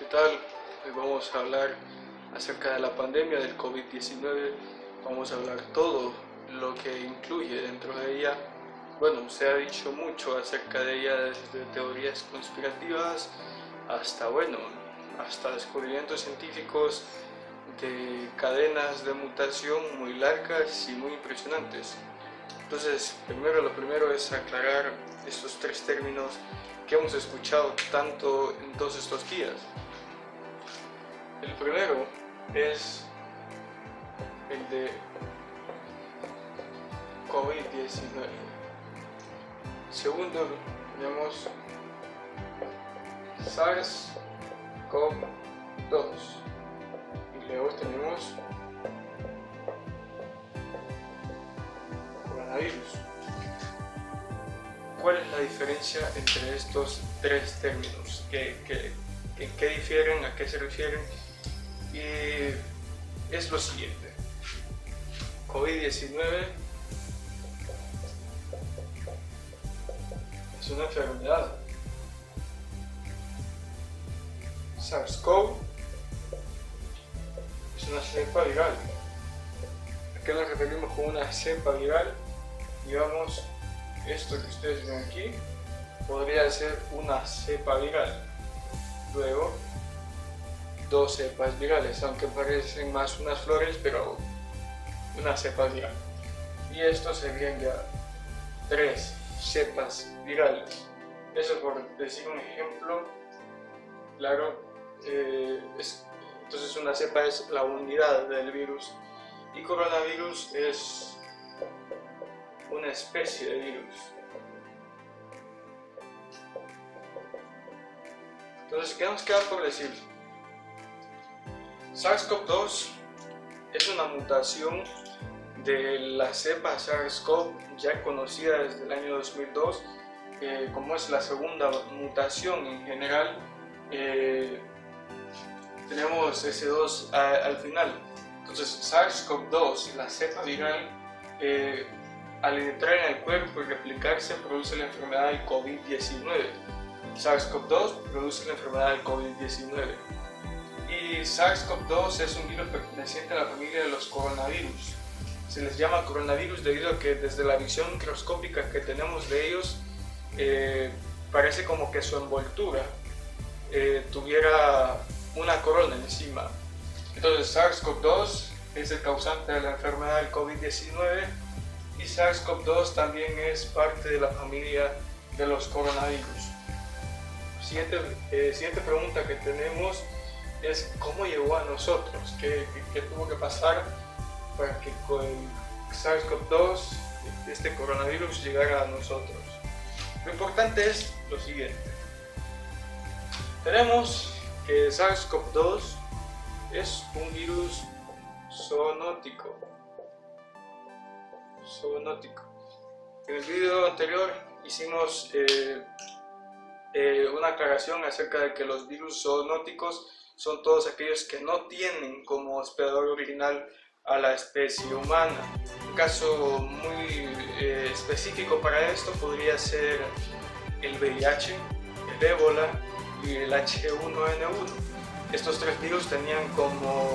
¿Qué tal? Hoy vamos a hablar acerca de la pandemia del COVID-19. Vamos a hablar todo lo que incluye dentro de ella. Bueno, se ha dicho mucho acerca de ella, desde teorías conspirativas hasta descubrimientos científicos de cadenas de mutación muy largas y muy impresionantes. Entonces, lo primero es aclarar estos tres términos que hemos escuchado tanto en todos estos días. El primero es el de COVID-19. Segundo, tenemos SARS-CoV-2 y luego tenemos coronavirus. ¿Cuál es la diferencia entre estos tres términos? ¿En qué difieren? ¿A qué se refieren? Y es lo siguiente: COVID-19 es una enfermedad. SARS-CoV es una cepa viral. ¿A qué nos referimos con una cepa viral? Digamos, esto que ustedes ven aquí podría ser una cepa viral. Luego, dos cepas virales, aunque parecen más unas flores, pero una cepa viral. Y estos serían ya tres cepas virales. Eso por decir un ejemplo claro. Entonces una cepa es la unidad del virus y coronavirus es una especie de virus. Entonces, ¿qué nos queda por decir? SARS-CoV-2 es una mutación de la cepa SARS-CoV ya conocida desde el año 2002, como es la segunda mutación en general. Tenemos S2 al final. Entonces, SARS-CoV-2, la cepa viral, al entrar en el cuerpo y replicarse, produce la enfermedad del COVID-19. SARS-CoV-2 produce la enfermedad del COVID-19. Y SARS-CoV-2 es un virus perteneciente a la familia de los coronavirus. Se les llama coronavirus debido a que desde la visión microscópica que tenemos de ellos, parece como que su envoltura tuviera una corona encima. Entonces, SARS-CoV-2 es el causante de la enfermedad del COVID-19 y SARS-CoV-2 también es parte de la familia de los coronavirus. Siguiente pregunta que tenemos es: ¿cómo llegó a nosotros? ¿Qué tuvo que pasar para que con SARS-CoV-2, este coronavirus, llegara a nosotros? Lo importante es lo siguiente: tenemos que SARS-CoV-2 es un virus zoonótico. En el video anterior hicimos una aclaración acerca de que los virus zoonóticos son todos aquellos que no tienen como hospedador original a la especie humana. Un caso muy específico para esto podría ser el VIH, el ébola y el H1N1. Estos tres virus tenían como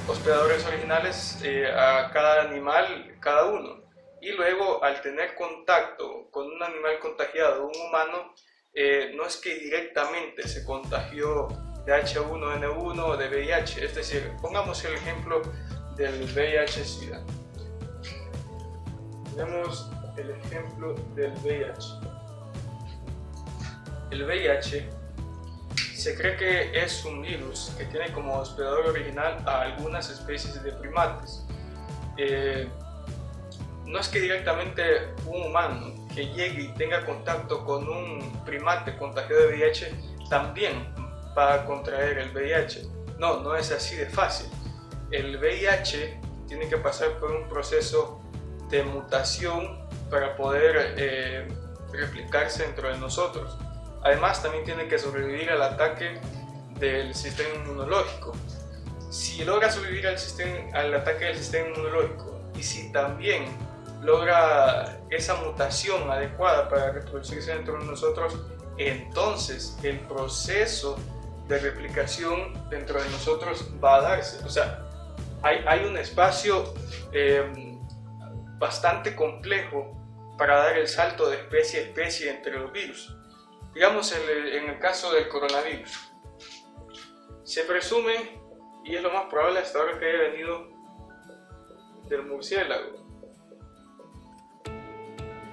hospedadores originales a cada animal, cada uno. Y luego, al tener contacto con un animal contagiado, un humano, no es que directamente se contagió de H1N1 o de VIH. Es decir, pongamos el ejemplo del VIH-Sida. Tenemos el ejemplo del VIH. El VIH se cree que es un virus que tiene como hospedador original a algunas especies de primates. No es que directamente un humano que llegue y tenga contacto con un primate contagiado de VIH también va a contraer el VIH. No es así de fácil. El VIH tiene que pasar por un proceso de mutación para poder replicarse dentro de nosotros. Además, también tiene que sobrevivir al ataque del sistema inmunológico. Si logra sobrevivir al ataque del sistema inmunológico y si también logra esa mutación adecuada para reproducirse dentro de nosotros, entonces el proceso de replicación dentro de nosotros va a darse. O sea, hay un espacio bastante complejo para dar el salto de especie a especie entre los virus. Digamos en el caso del coronavirus, se presume, y es lo más probable hasta ahora, que haya venido del murciélago.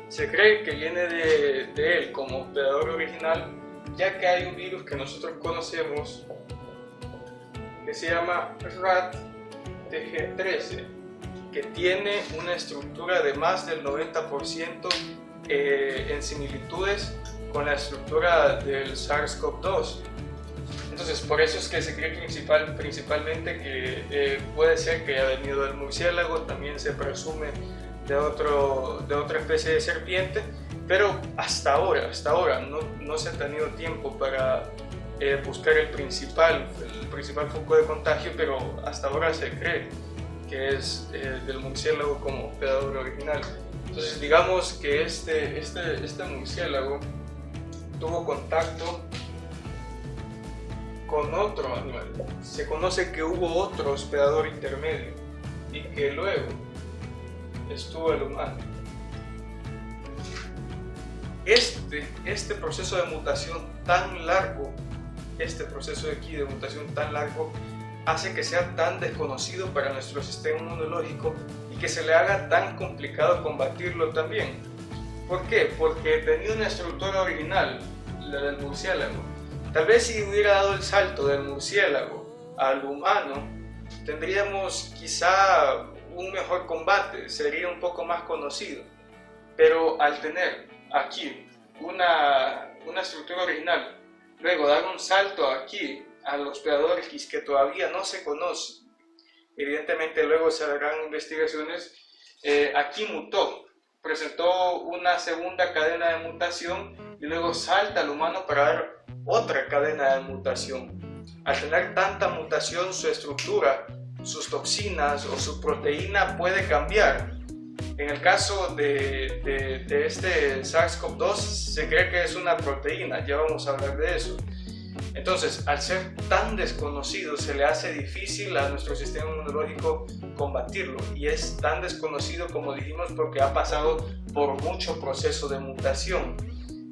Se cree que viene de él como hospedador original, ya que hay un virus que nosotros conocemos que se llama RAT-TG13, que tiene una estructura de más del 90% en similitudes con la estructura del SARS-CoV-2. Entonces, por eso es que se cree principalmente que puede ser que haya venido del murciélago. También se presume de otra especie de serpiente, pero hasta ahora no se ha tenido tiempo para buscar el principal foco de contagio, pero hasta ahora se cree que es del murciélago como hospedador original. Entonces, digamos que este murciélago tuvo contacto con otro animal. Se conoce que hubo otro hospedador intermedio y que luego estuvo el humano. Este proceso de mutación tan largo, hace que sea tan desconocido para nuestro sistema inmunológico y que se le haga tan complicado combatirlo también. ¿Por qué? Porque tenía una estructura original, la del murciélago. Tal vez si hubiera dado el salto del murciélago al humano, tendríamos quizá un mejor combate, sería un poco más conocido. Pero al tener aquí una estructura original, luego dar un salto aquí al hospedador X que todavía no se conoce, evidentemente luego se harán investigaciones, aquí mutó, presentó una segunda cadena de mutación y luego salta al humano para dar otra cadena de mutación. Al tener tanta mutación, su estructura, sus toxinas o su proteína puede cambiar. En el caso de este SARS-CoV-2 se cree que es una proteína, ya vamos a hablar de eso. Entonces, al ser tan desconocido, se le hace difícil a nuestro sistema inmunológico combatirlo, y es tan desconocido, como dijimos, porque ha pasado por mucho proceso de mutación.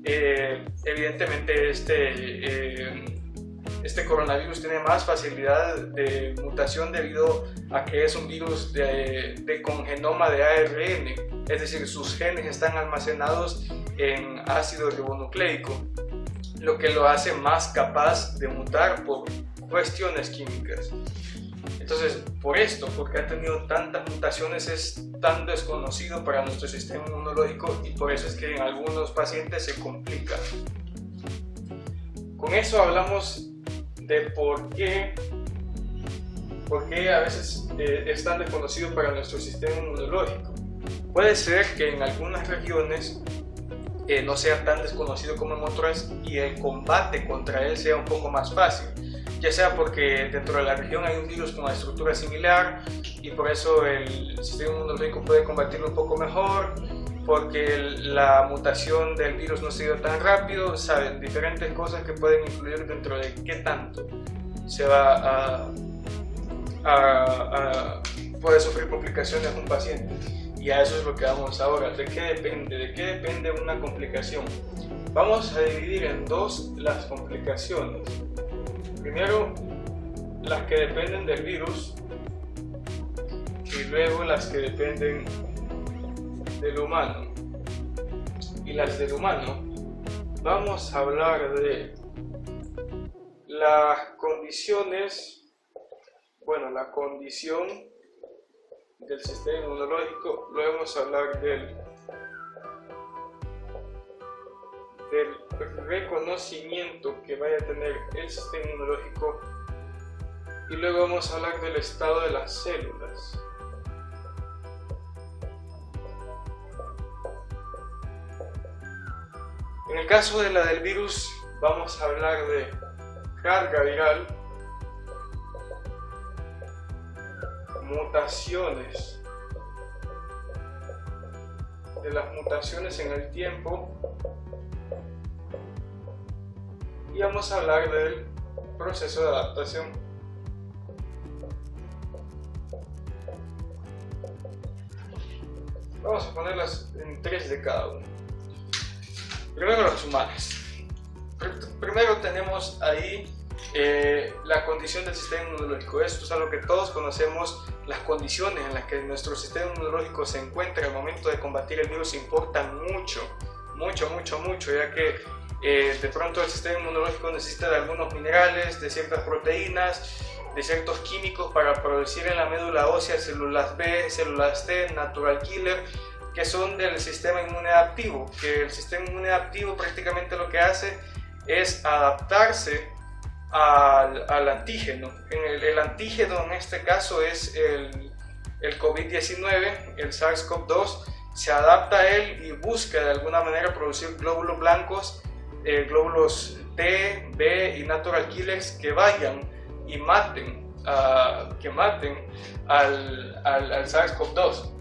Evidentemente este coronavirus tiene más facilidad de mutación debido a que es un virus con genoma de ARN, es decir, sus genes están almacenados en ácido ribonucleico, lo que lo hace más capaz de mutar por cuestiones químicas. Entonces, porque ha tenido tantas mutaciones, es tan desconocido para nuestro sistema inmunológico, y por eso es que en algunos pacientes se complica. Con eso hablamos de por qué a veces es tan desconocido para nuestro sistema inmunológico. Puede ser que en algunas regiones no sea tan desconocido como en otras y el combate contra él sea un poco más fácil, ya sea porque dentro de la región hay un virus con una estructura similar y por eso el sistema inmunológico puede combatirlo un poco mejor, porque la mutación del virus no se dio tan rápido, saben, diferentes cosas que pueden influir dentro de qué tanto se va puede sufrir complicaciones un paciente. Y a eso es lo que vamos ahora. ¿De qué depende? ¿De qué depende una complicación? Vamos a dividir en dos las complicaciones. Primero, las que dependen del virus, y luego las que dependen del humano. Y las del humano, vamos a hablar de las condiciones, la condición del sistema inmunológico. Luego vamos a hablar del reconocimiento que vaya a tener el sistema inmunológico, y luego vamos a hablar del estado de las células. En el caso de la del virus, vamos a hablar de carga viral, mutaciones, de las mutaciones en el tiempo, y vamos a hablar del proceso de adaptación. Vamos a ponerlas en 3 de cada uno. Primero los humanos. Primero tenemos ahí la condición del sistema inmunológico. Esto es algo que todos conocemos. Las condiciones en las que nuestro sistema inmunológico se encuentra al momento de combatir el virus importan mucho, ya que de pronto el sistema inmunológico necesita de algunos minerales, de ciertas proteínas, de ciertos químicos para producir en la médula ósea células B, células T, natural killer, que son del sistema inmune activo. Que el sistema inmune activo prácticamente lo que hace es adaptarse al antígeno. El antígeno en este caso es el COVID-19, el SARS-CoV-2, se adapta a él y busca de alguna manera producir glóbulos blancos, glóbulos T, B y natural killers que vayan y maten al SARS-CoV-2.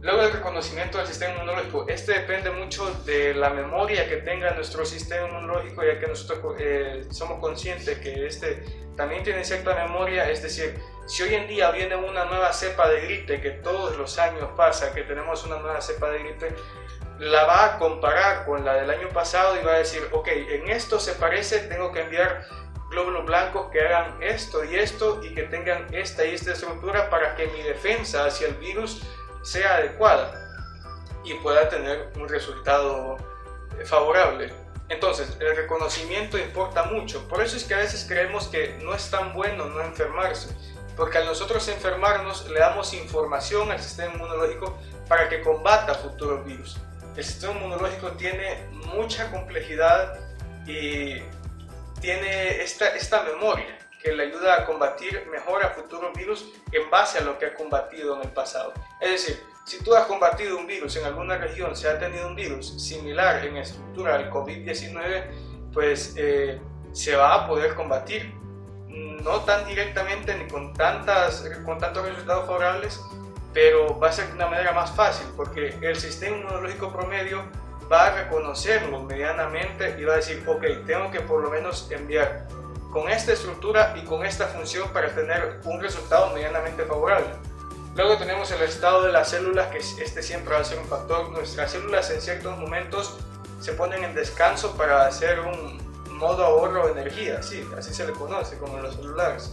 Luego el reconocimiento del sistema inmunológico, este depende mucho de la memoria que tenga nuestro sistema inmunológico, ya que nosotros somos conscientes que este también tiene cierta memoria. Es decir, si hoy en día viene una nueva cepa de gripe, que todos los años pasa que tenemos una nueva cepa de gripe, la va a comparar con la del año pasado y va a decir, ok, en esto se parece, tengo que enviar glóbulos blancos que hagan esto y esto y que tengan esta y esta estructura para que mi defensa hacia el virus sea adecuada y pueda tener un resultado favorable. Entonces, el reconocimiento importa mucho. Por eso es que a veces creemos que no es tan bueno no enfermarse, porque al nosotros enfermarnos le damos información al sistema inmunológico para que combata futuros virus. El sistema inmunológico tiene mucha complejidad y tiene esta memoria que le ayuda a combatir mejor a futuros virus en base a lo que ha combatido en el pasado. Es decir, si tú has combatido un virus en alguna región, se ha tenido un virus similar en estructura al COVID-19, pues se va a poder combatir, no tan directamente ni con tantos resultados favorables, pero va a ser de una manera más fácil, porque el sistema inmunológico promedio va a reconocerlo medianamente y va a decir, ok, tengo que por lo menos enviar con esta estructura y con esta función para tener un resultado medianamente favorable. Luego tenemos el estado de las células, que este siempre va a ser un factor. Nuestras células en ciertos momentos se ponen en descanso para hacer un modo ahorro de energía, sí, así se le conoce como en los celulares.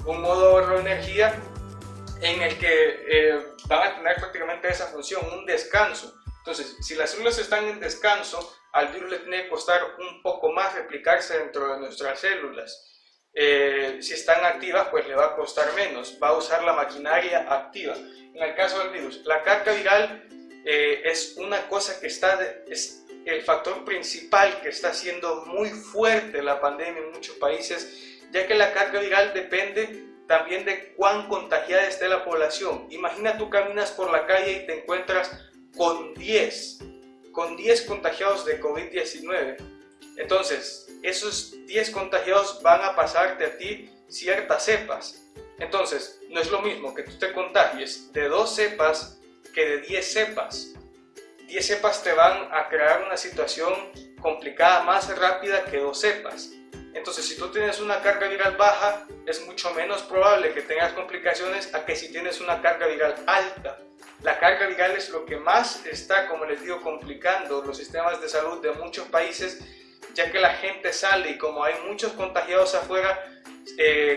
Un modo ahorro de energía en el que van a tener prácticamente esa función, un descanso. Entonces, si las células están en descanso, al virus le tiene que costar un poco más replicarse dentro de nuestras células. Si están activas, pues le va a costar menos, va a usar la maquinaria activa. En el caso del virus, la carga viral es una cosa que es el factor principal que está haciendo muy fuerte la pandemia en muchos países, ya que la carga viral depende también de cuán contagiada esté la población. Imagina, tú caminas por la calle y te encuentras con 10 contagiados de COVID-19. Entonces, esos 10 contagiados van a pasarte a ti ciertas cepas. Entonces, no es lo mismo que tú te contagies de 2 cepas que de 10 cepas. 10 cepas te van a crear una situación complicada más rápida que 2 cepas. Entonces, si tú tienes una carga viral baja, es mucho menos probable que tengas complicaciones a que si tienes una carga viral alta. La carga viral es lo que más está, como les digo, complicando los sistemas de salud de muchos países, ya que la gente sale y como hay muchos contagiados afuera,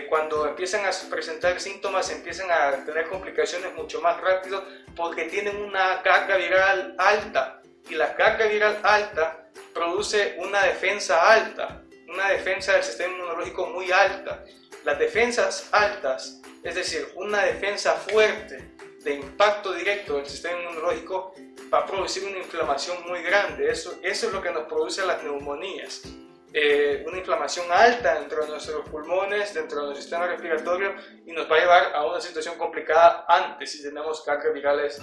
cuando empiezan a presentar síntomas empiezan a tener complicaciones mucho más rápido porque tienen una carga viral alta, y la carga viral alta produce una defensa alta, una defensa del sistema inmunológico muy alta. Las defensas altas, es decir, una defensa fuerte de impacto directo del sistema inmunológico, va a producir una inflamación muy grande. Eso es lo que nos produce las neumonías. Una inflamación alta dentro de nuestros pulmones, dentro de nuestro sistema respiratorio, y nos va a llevar a una situación complicada antes si tenemos cargas virales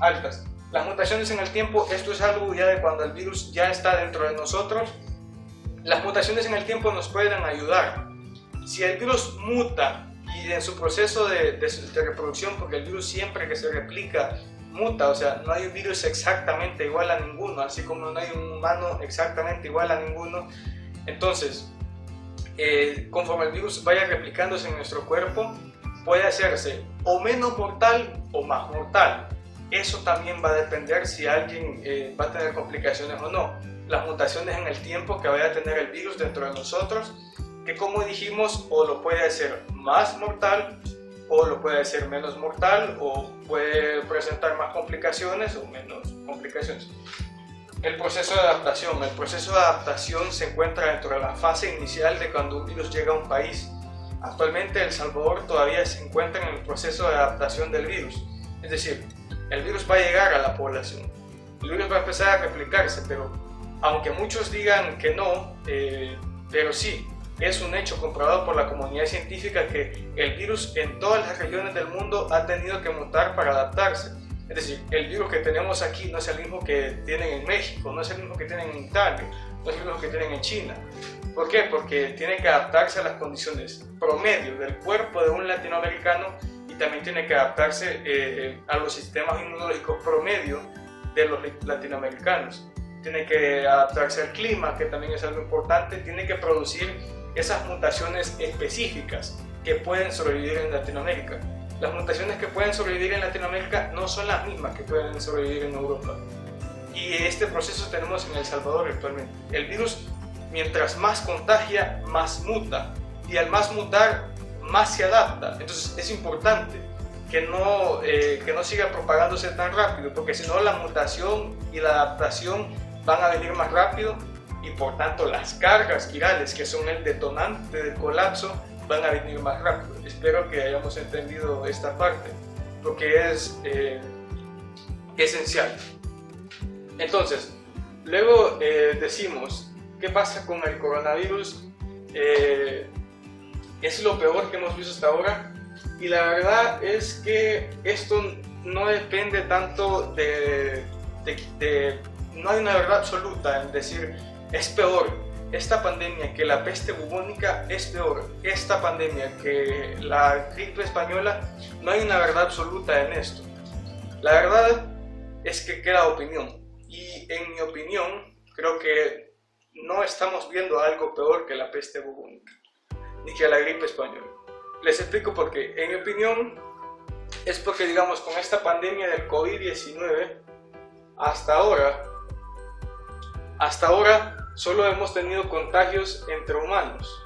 altas. Las mutaciones en el tiempo, esto es algo ya de cuando el virus ya está dentro de nosotros. Las mutaciones en el tiempo nos pueden ayudar. Si el virus muta y en su proceso de reproducción, porque el virus siempre que se replica muta, o sea, no hay un virus exactamente igual a ninguno, así como no hay un humano exactamente igual a ninguno. Entonces, conforme el virus vaya replicándose en nuestro cuerpo, puede hacerse o menos mortal o más mortal. Eso también va a depender si alguien va a tener complicaciones o no. Las mutaciones en el tiempo que vaya a tener el virus dentro de nosotros, que como dijimos, o lo puede hacer más mortal, o lo puede hacer menos mortal, o puede presentar más complicaciones o menos complicaciones. El proceso de adaptación. El proceso de adaptación se encuentra dentro de la fase inicial de cuando un virus llega a un país. Actualmente El Salvador todavía se encuentra en el proceso de adaptación del virus. Es decir, el virus va a llegar a la población. El virus va a empezar a replicarse, pero aunque muchos digan que no, pero sí, es un hecho comprobado por la comunidad científica que el virus en todas las regiones del mundo ha tenido que mutar para adaptarse. Es decir, el virus que tenemos aquí no es el mismo que tienen en México, no es el mismo que tienen en Italia, no es el mismo que tienen en China. ¿Por qué? Porque tiene que adaptarse a las condiciones promedio del cuerpo de un latinoamericano y también tiene que adaptarse a los sistemas inmunológicos promedio de los latinoamericanos. Tiene que adaptarse al clima, que también es algo importante, tiene que producir esas mutaciones específicas que pueden sobrevivir en Latinoamérica. Las mutaciones que pueden sobrevivir en Latinoamérica no son las mismas que pueden sobrevivir en Europa. Y este proceso tenemos en El Salvador actualmente. El virus, mientras más contagia, más muta. Y al más mutar, más se adapta. Entonces es importante que no siga propagándose tan rápido, porque si no la mutación y la adaptación van a venir más rápido y por tanto las cargas virales, que son el detonante del colapso, van a venir más rápido. Espero que hayamos entendido esta parte, porque es esencial. Entonces, luego decimos, ¿qué pasa con el coronavirus? Es lo peor que hemos visto hasta ahora, y la verdad es que esto no depende tanto no hay una verdad absoluta en decir es peor esta pandemia que la peste bubónica, es peor esta pandemia que la gripe española. No hay una verdad absoluta en esto. La verdad es que queda opinión, y en mi opinión creo que no estamos viendo algo peor que la peste bubónica ni que la gripe española. Les explico por qué. En mi opinión es porque, digamos, con esta pandemia del COVID-19 hasta ahora solo hemos tenido contagios entre humanos.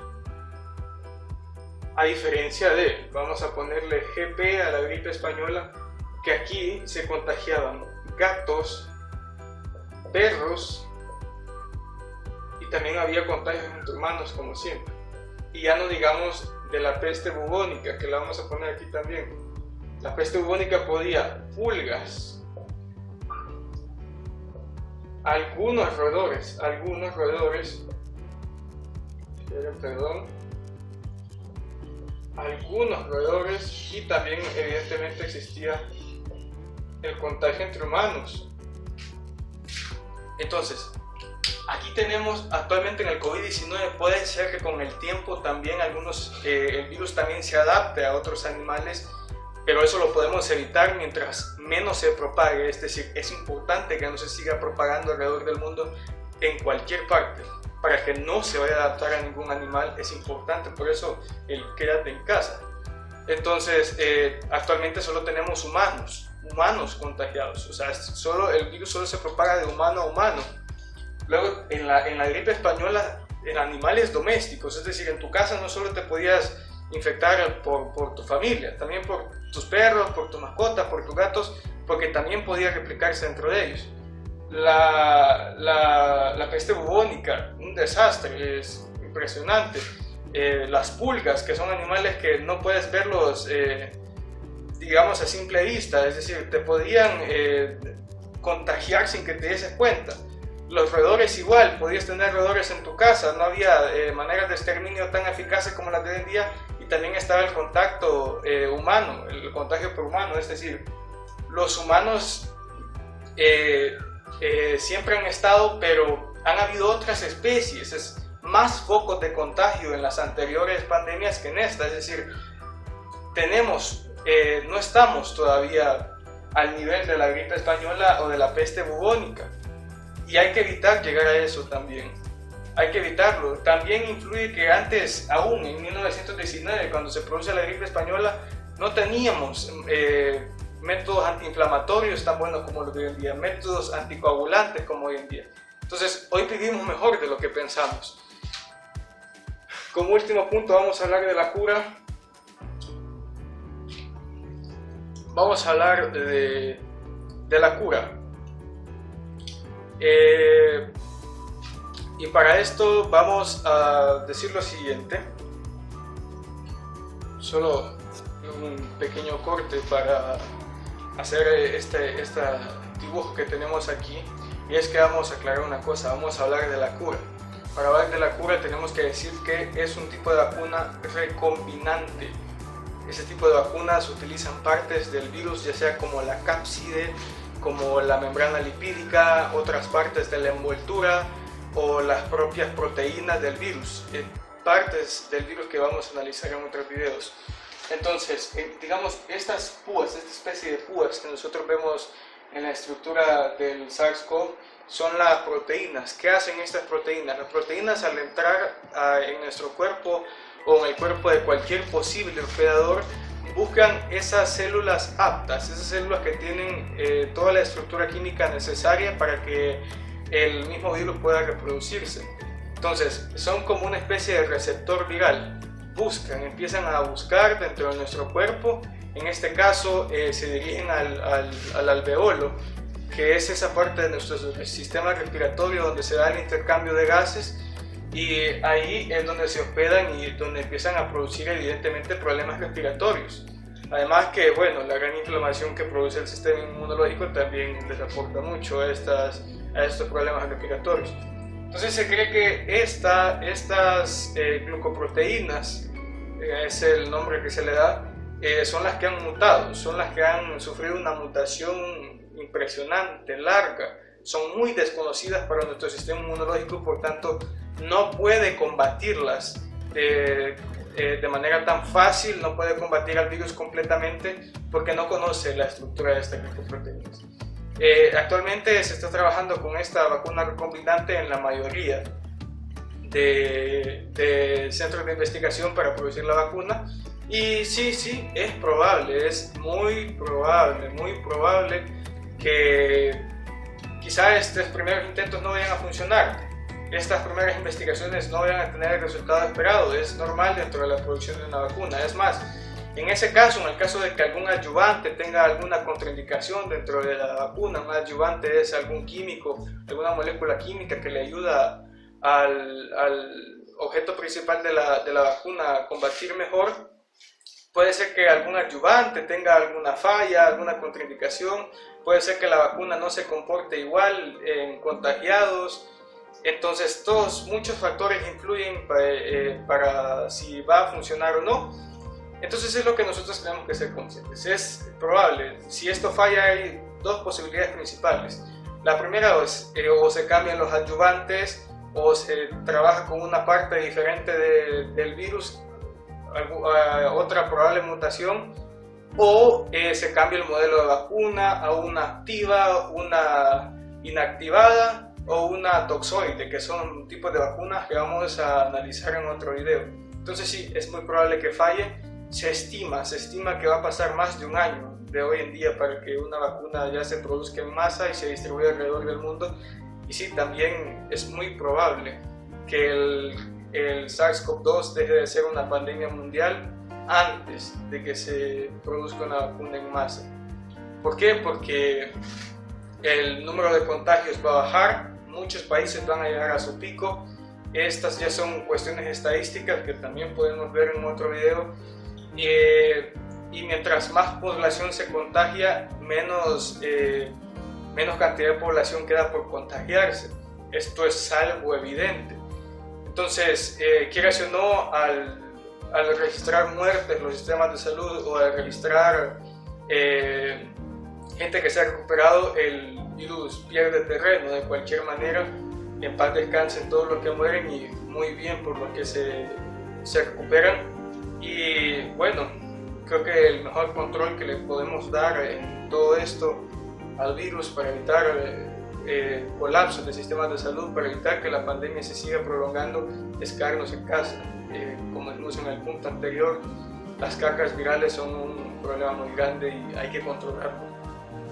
A diferencia de, vamos a ponerle GP a la gripe española, que aquí se contagiaban gatos, perros, y también había contagios entre humanos como siempre. Y ya no digamos de la peste bubónica, que la vamos a poner aquí también. La peste bubónica podía pulgas, algunos roedores, y también evidentemente existía el contagio entre humanos. Entonces, aquí tenemos actualmente en el COVID-19, puede ser que con el tiempo también el virus también se adapte a otros animales, pero eso lo podemos evitar mientras menos se propague. Es decir, es importante que no se siga propagando alrededor del mundo en cualquier parte. Para que no se vaya a adaptar a ningún animal es importante, por eso el quédate en casa. Entonces, actualmente solo tenemos humanos contagiados, o sea, el virus solo se propaga de humano a humano. Luego, en la gripe española, en animales domésticos, es decir, en tu casa no solo te podías infectar por tu familia, también por tus perros, por tu mascota, por tus gatos, porque también podía replicarse dentro de ellos. La peste bubónica, un desastre, es impresionante. Las pulgas, que son animales que no puedes verlos, digamos, a simple vista, es decir, te podían contagiar sin que te des cuenta. Los roedores igual, podías tener roedores en tu casa, no había maneras de exterminio tan eficaces como las de hoy en día, y también estaba el contacto humano, el contagio por humano, es decir, los humanos siempre han estado, pero han habido otras especies, más focos de contagio en las anteriores pandemias que en esta, es decir, no estamos todavía al nivel de la gripe española o de la peste bubónica, y hay que evitar llegar a eso también. hay que evitarlo. También influye que antes, aún en 1919, cuando se produce la gripe española, no teníamos métodos antiinflamatorios tan buenos como los de hoy en día, métodos anticoagulantes como hoy en día. Entonces, hoy vivimos mejor de lo que pensamos. Como último punto, vamos a hablar de la cura. Vamos a hablar de la cura. Y para esto vamos a decir lo siguiente. Solo un pequeño corte para hacer este dibujo que tenemos aquí. Y es que vamos a aclarar una cosa, vamos a hablar de la cura. Para hablar de la cura tenemos que decir que es un tipo de vacuna recombinante. Ese tipo de vacunas utilizan partes del virus, ya sea como la cápside, como la membrana lipídica, otras partes de la envoltura o las propias proteínas del virus, partes del virus que vamos a analizar en otros videos. Entonces, digamos, estas púas, esta especie de púas que nosotros vemos en la estructura del SARS-CoV son las proteínas. ¿Qué hacen estas proteínas? Las proteínas, al entrar en nuestro cuerpo o en el cuerpo de cualquier posible hospedador, buscan esas células aptas, esas células que tienen toda la estructura química necesaria para que el mismo virus pueda reproducirse. Entonces, son como una especie de receptor viral. Empiezan a buscar dentro de nuestro cuerpo. En este caso se dirigen al alveolo, que es esa parte de nuestro sistema respiratorio donde se da el intercambio de gases, y ahí es donde se hospedan y donde empiezan a producir evidentemente problemas respiratorios. Además que, bueno, la gran inflamación que produce el sistema inmunológico también les aporta mucho a estos problemas respiratorios. Entonces se cree que estas glucoproteínas, es el nombre que se le da, son las que han mutado, son las que han sufrido una mutación impresionante, larga, son muy desconocidas para nuestro sistema inmunológico, por tanto no puede combatirlas de manera tan fácil, no puede combatir al virus completamente porque no conoce la estructura de estas glucoproteínas. Actualmente se está trabajando con esta vacuna recombinante en la mayoría de centros de investigación para producir la vacuna, y sí, es probable, es muy probable que quizá estos primeros intentos no vayan a funcionar, estas primeras investigaciones no vayan a tener el resultado esperado. Es normal dentro de la producción de una vacuna. Es más, en ese caso, en el caso de que algún adyuvante tenga alguna contraindicación dentro de la vacuna, un adyuvante es algún químico, alguna molécula química que le ayuda al objeto principal de la vacuna a combatir mejor, puede ser que algún adyuvante tenga alguna falla, alguna contraindicación, puede ser que la vacuna no se comporte igual en contagiados. Entonces muchos factores influyen para si va a funcionar o no. Entonces es lo que nosotros tenemos que ser conscientes. Es probable, si esto falla hay dos posibilidades principales. La primera es o se cambian los adyuvantes o se trabaja con una parte diferente del virus, otra probable mutación, o se cambia el modelo de vacuna a una activa, una inactivada o una toxoide, que son tipos de vacunas que vamos a analizar en otro video. Entonces sí, es muy probable que falle. Se estima que va a pasar más de un año de hoy en día para que una vacuna ya se produzca en masa y se distribuya alrededor del mundo. Y sí, también es muy probable que el SARS-CoV-2 deje de ser una pandemia mundial antes de que se produzca una vacuna en masa. ¿Por qué? Porque el número de contagios va a bajar, muchos países van a llegar a su pico. Estas ya son cuestiones estadísticas que también podemos ver en otro video. Y mientras más población se contagia, menos cantidad de población queda por contagiarse. Esto es algo evidente. Entonces, quieras o no, al registrar muertes en los sistemas de salud o al registrar gente que se ha recuperado, el virus pierde terreno de cualquier manera. En paz descansen todos los que mueren y muy bien por los que se recuperan. Y bueno, creo que el mejor control que le podemos dar en todo esto al virus para evitar colapsos de sistemas de salud para evitar que la pandemia se siga prolongando es quedarnos en casa. Como dijimos en el punto anterior, las cargas virales son un problema muy grande y hay que controlarlo.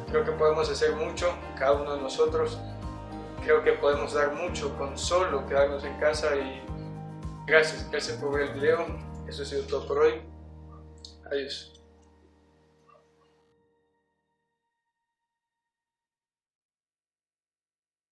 Creo que podemos hacer mucho, cada uno de nosotros. Creo que podemos dar mucho con solo quedarnos en casa y gracias por ver el video. Eso ha sido todo por hoy. Adiós.